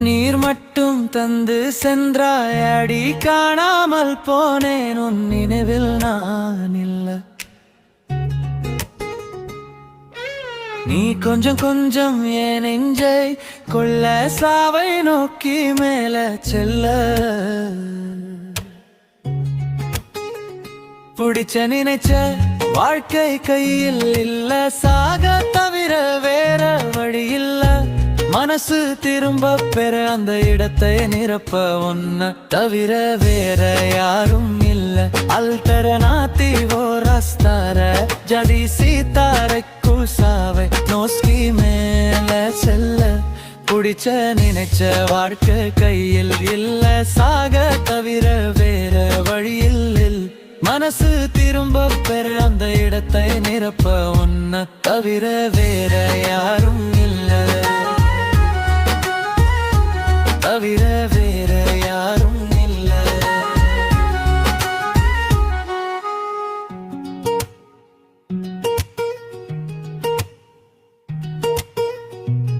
நீர் மட்டும் தந்து சென்றாயடி, காணாமல் போனேன் உன் நினைவில் நான் இல்ல. நீ கொஞ்சம் கொஞ்சம் என் நெஞ்சை கொள்ள, சாவை நோக்கி மேல செல்ல. புடிச்ச நினைச்ச வாழ்க்கை கையில் இல்ல, சாக தவிர வேற வழி இல்ல. மனசு திரும்ப பெற அந்த இடத்தை நிரப்ப உன்ன தவிர வேற யாரும் இல்ல. அல்டர்னாத்தி वो रास्ता रे, जड़ी सितारे कुसावे நோஸ்கி மேல செல்ல. புடிச்ச நினைச்ச வாழ்க்கை கையில் இல்ல, சாக தவிர வேற வழியில் இல்ல. மனசு திரும்ப பெற அந்த இடத்தை நிரப்ப உன்ன தவிர வேற யாரும் இல்ல. தவிர